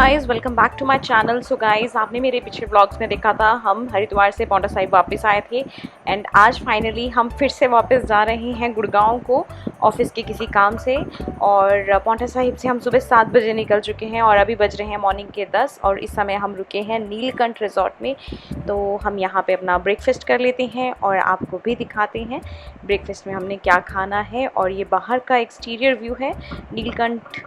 Guys, welcome back to my channel. So guys, आपने मेरे पिछले व्लॉग्स में देखा था हम हरिद्वार से पांवटा साहिब वापस आए थे एंड आज फाइनली हम फिर से वापस जा रहे हैं गुड़गांव को ऑफिस के किसी काम से। और पांवटा साहिब से हम सुबह 7 बजे निकल चुके हैं और अभी बज रहे हैं मॉर्निंग के 10 और इस समय हम रुके हैं नीलकंठ रिजॉर्ट में। तो हम यहाँ पे अपना ब्रेकफास्ट कर लेते हैं और आपको भी दिखाते हैं ब्रेकफास्ट में हमने क्या खाना है। और ये बाहर का एक्सटीरियर व्यू है नीलकंठ,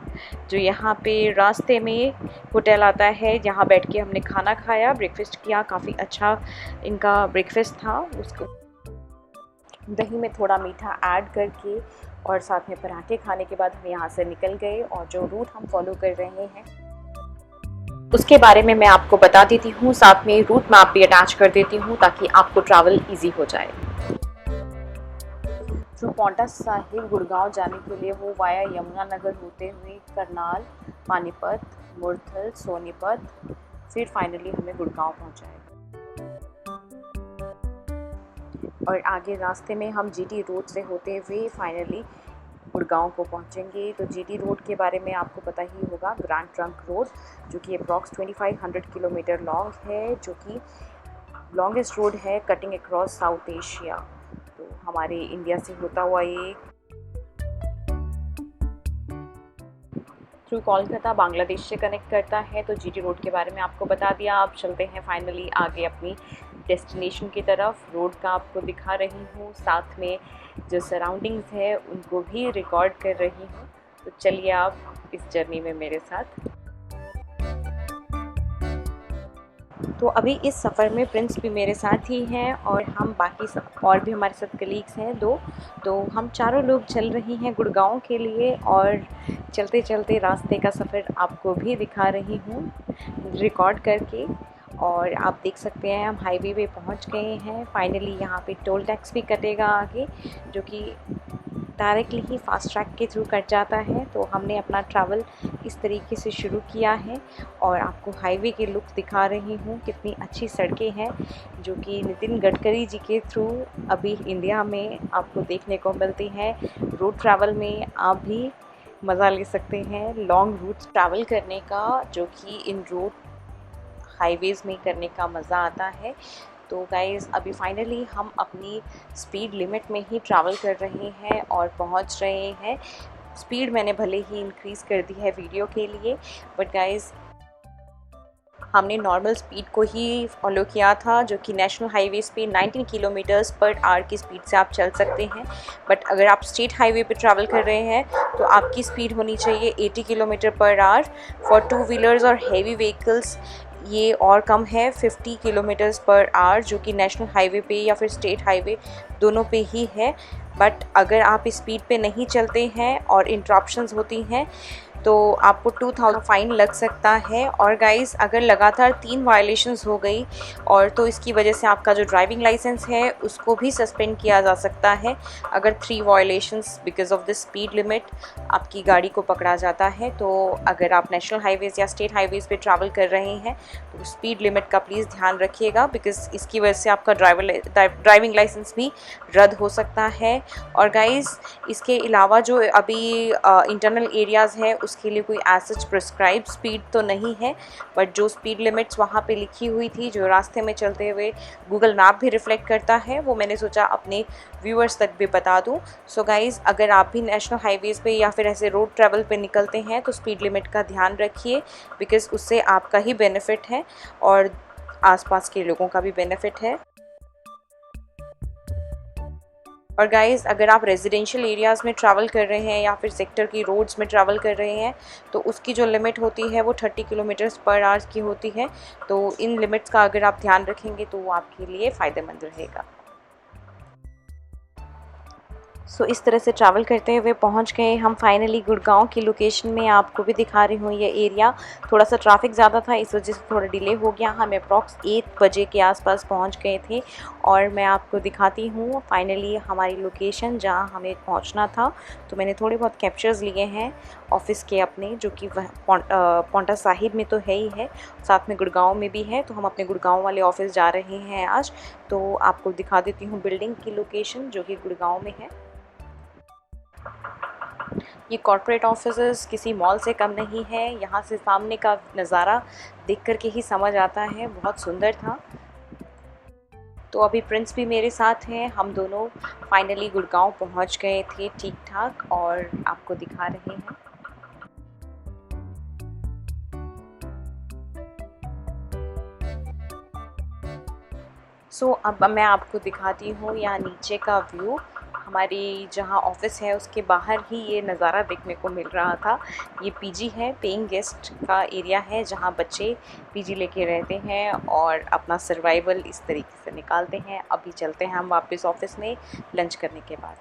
जो यहाँ पे रास्ते में होटल आता है, जहाँ बैठ के हमने खाना खाया, ब्रेकफास्ट किया। काफ़ी अच्छा इनका ब्रेकफास्ट था। उसको दही में थोड़ा मीठा ऐड करके और साथ में पराठे खाने के बाद हम यहाँ से निकल गए। और जो रूट हम फॉलो कर रहे हैं उसके बारे में मैं आपको बता देती हूँ, साथ में रूट मैप भी अटैच कर देती हूँ ताकि आपको ट्रैवल ईजी हो जाए। जो पांवटा साहिब गुड़गांव जाने के लिए वो वाया यमुनानगर होते हुए करनाल, पानीपत, मुरथल, सोनीपत, फिर फाइनली हमें गुड़गांव पहुंचाएगा। और आगे रास्ते में हम जीटी रोड से होते हुए फाइनली गुड़गांव को पहुंचेंगे। तो जीटी रोड के बारे में आपको पता ही होगा, ग्रैंड ट्रंक रोड, जो कि अप्रॉक्स 2500 किलोमीटर लॉन्ग है, जो कि लॉन्गेस्ट रोड है कटिंग अक्रॉस साउथ एशिया। तो हमारे इंडिया से होता हुआ ये थ्रू कोलकाता बांग्लादेश से कनेक्ट करता है। तो जीटी रोड के बारे में आपको बता दिया। आप चलते हैं फाइनली आगे अपनी डेस्टिनेशन की तरफ। रोड का आपको दिखा रही हूँ, साथ में जो सराउंडिंग्स है उनको भी रिकॉर्ड कर रही हूँ। तो चलिए आप इस जर्नी में मेरे साथ। तो अभी इस सफ़र में प्रिंस भी मेरे साथ ही हैं और हम बाकी सब और भी हमारे साथ कलीग्स हैं 2। तो हम चारों लोग चल रही हैं गुड़गांव के लिए और चलते चलते रास्ते का सफ़र आपको भी दिखा रही हूँ रिकॉर्ड करके। और आप देख सकते हैं हम हाईवे पे पहुँच गए हैं फाइनली। यहाँ पे टोल टैक्स भी कटेगा आगे, जो कि डायरेक्टली ही फास्ट ट्रैक के थ्रू कट जाता है। तो हमने अपना ट्रैवल इस तरीके से शुरू किया है और आपको हाईवे के लुक दिखा रही हूँ। कितनी अच्छी सड़कें हैं जो कि नितिन गडकरी जी के थ्रू अभी इंडिया में आपको देखने को मिलती हैं। रोड ट्रैवल में आप भी मज़ा ले सकते हैं लॉन्ग रूट्स ट्रैवल करने का, जो कि इन रोड हाईवेज़ में करने का मज़ा आता है। तो गाइज़, अभी फाइनली हम अपनी स्पीड लिमिट में ही ट्रैवल कर रहे हैं और पहुंच रहे हैं। स्पीड मैंने भले ही इंक्रीज़ कर दी है वीडियो के लिए, बट गाइज़ हमने नॉर्मल स्पीड को ही फॉलो किया था, जो कि नेशनल हाईवेज़ पे 19 किलोमीटर्स पर आवर की स्पीड से आप चल सकते हैं। बट अगर आप स्टेट हाईवे पे ट्रैवल कर रहे हैं तो आपकी स्पीड होनी चाहिए 80 kilometre per hour. For 2 wheelers और हैवी व्हीकल्स ये और कम है 50 किलोमीटर्स पर आवर, जो कि नेशनल हाईवे पे या फिर स्टेट हाईवे दोनों पे ही है। बट अगर आप इस स्पीड पे नहीं चलते हैं और इंटरप्शंस होती हैं तो आपको 2000 फ़ाइन लग सकता है। और गाइस, अगर लगातार 3 वायलेशंस हो गई और तो इसकी वजह से आपका जो ड्राइविंग लाइसेंस है उसको भी सस्पेंड किया जा सकता है। अगर 3 violations because of the speed limit आपकी गाड़ी को पकड़ा जाता है। तो अगर आप नेशनल हाईवेज़ या स्टेट हाईवेज़ पे ट्रैवल कर रहे हैं तो स्पीड लिमिट का प्लीज़ ध्यान रखिएगा, बिकॉज़ इसकी वजह से आपका ड्राइविंग लाइसेंस भी रद्द हो सकता है। और गाइस, इसके अलावा जो अभी इंटरनल एरियाज़ हैं उसके लिए कोई एज प्रिस्क्राइब स्पीड तो नहीं है, बट जो स्पीड लिमिट्स वहाँ पे लिखी हुई थी, जो रास्ते में चलते हुए गूगल मैप भी रिफ्लेक्ट करता है, वो मैंने सोचा अपने व्यूअर्स तक भी बता दूँ। सो गाइज़, अगर आप भी नेशनल हाईवेज़ पे या फिर ऐसे रोड ट्रैवल पे निकलते हैं तो स्पीड लिमिट का ध्यान रखिए, बिकॉज़ उससे आपका ही बेनिफिट है और आसपास के लोगों का भी बेनिफिट है। और गाइज़, अगर आप रेजिडेंशियल एरियाज़ में ट्रैवल कर रहे हैं या फिर सेक्टर की रोड्स में ट्रैवल कर रहे हैं तो उसकी जो लिमिट होती है वो 30 किलोमीटर्स पर आवर की होती है। तो इन लिमिट्स का अगर आप ध्यान रखेंगे तो वो आपके लिए फ़ायदेमंद रहेगा। सो इस तरह से ट्रैवल करते हुए पहुंच गए हम फाइनली गुड़गांव की लोकेशन में। आपको भी दिखा रही हूँ ये एरिया। थोड़ा सा ट्रैफिक ज़्यादा था, इस वजह से थोड़ा डिले हो गया। हम अप्रॉक्स 8 बजे के आसपास पहुंच गए थे और मैं आपको दिखाती हूँ फाइनली हमारी लोकेशन जहाँ हमें पहुँचना था। तो मैंने थोड़े बहुत कैप्चर्स लिए हैं ऑफिस के अपने, जो कि वह पांवटा साहिब में तो है ही है, साथ में गुड़गांव में भी है। तो हम अपने गुड़गांव वाले ऑफिस जा रहे हैं आज। तो आपको दिखा देती हूँ बिल्डिंग की लोकेशन, जो कि गुड़गांव में है। ये कॉर्पोरेट ऑफिसेस किसी मॉल से कम नहीं है। यहाँ से सामने का नज़ारा देख कर के ही समझ आता है, बहुत सुंदर था। तो अभी प्रिंस भी मेरे साथ हैं, हम दोनों फाइनली गुड़गांव पहुँच गए थे ठीक ठाक और आपको दिखा रहे हैं। अब मैं आपको दिखाती हूँ यहाँ नीचे का व्यू। हमारी जहाँ ऑफिस है उसके बाहर ही ये नज़ारा देखने को मिल रहा था। ये पीजी है, पेइंग गेस्ट का एरिया है जहाँ बच्चे पीजी लेके रहते हैं और अपना सर्वाइवल इस तरीके से निकालते हैं। अभी चलते हैं हम वापस ऑफिस में लंच करने के बाद।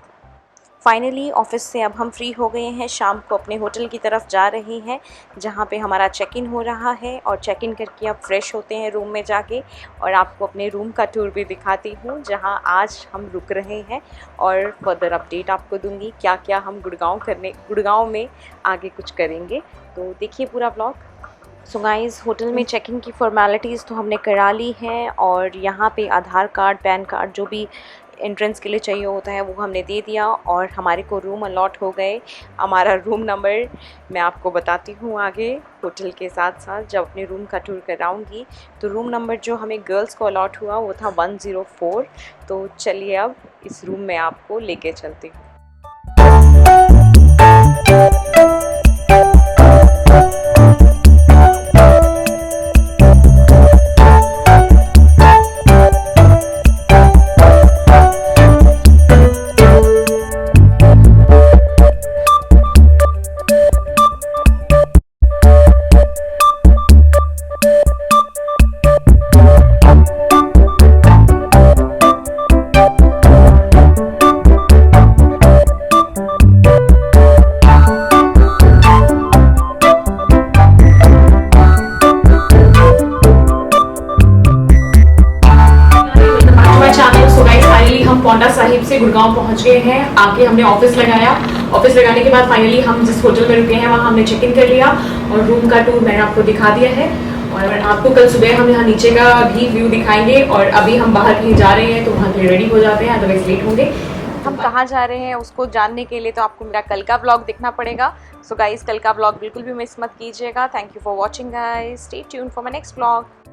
फाइनली ऑफ़िस से अब हम फ्री हो गए हैं, शाम को अपने होटल की तरफ जा रहे हैं जहाँ पे हमारा चेक इन हो रहा है और चेक इन करके अब फ्रेश होते हैं रूम में जाके और आपको अपने रूम का टूर भी दिखाती हूँ जहाँ आज हम रुक रहे हैं और फर्दर अपडेट आपको दूँगी क्या क्या हम गुड़गांव में आगे कुछ करेंगे। तो देखिए पूरा ब्लॉग। सो गाइस, होटल में चेक इन की फ़ॉर्मेलिटीज़ तो हमने करा ली हैं और यहाँ पे आधार कार्ड, पैन कार्ड जो भी एंट्रेंस के लिए चाहिए होता है वो हमने दे दिया और हमारे को रूम अलॉट हो गए। हमारा रूम नंबर मैं आपको बताती हूँ आगे होटल के साथ साथ जब अपने रूम का टूर कराऊँगी। तो रूम नंबर जो हमें गर्ल्स को अलॉट हुआ वो था 104। तो चलिए अब इस रूम में आपको लेके चलती हूँ। पौंटा साहिब से गुड़गांव पहुंच गए हैं। आके हमने ऑफिस लगाया। ऑफिस लगाने के बाद फाइनली हम जिस होटल में रुके हैं वहाँ हमने चेक इन कर लिया और रूम का टूर मैंने आपको दिखा दिया है और आपको कल सुबह हम यहाँ नीचे का भी व्यू दिखाएंगे। और अभी हम बाहर कहीं जा रहे हैं तो वहाँ के रेडी हो जाते हैं, अदरवाइज लेट होंगे। हम कहाँ जा रहे हैं उसको जानने के लिए तो आपको मेरा कल का ब्लॉग देखना पड़ेगा। सो गाइस, कल का ब्लॉग बिल्कुल भी मिस मत कीजिएगा। Thank you for watching guys, stay tuned for my next blog.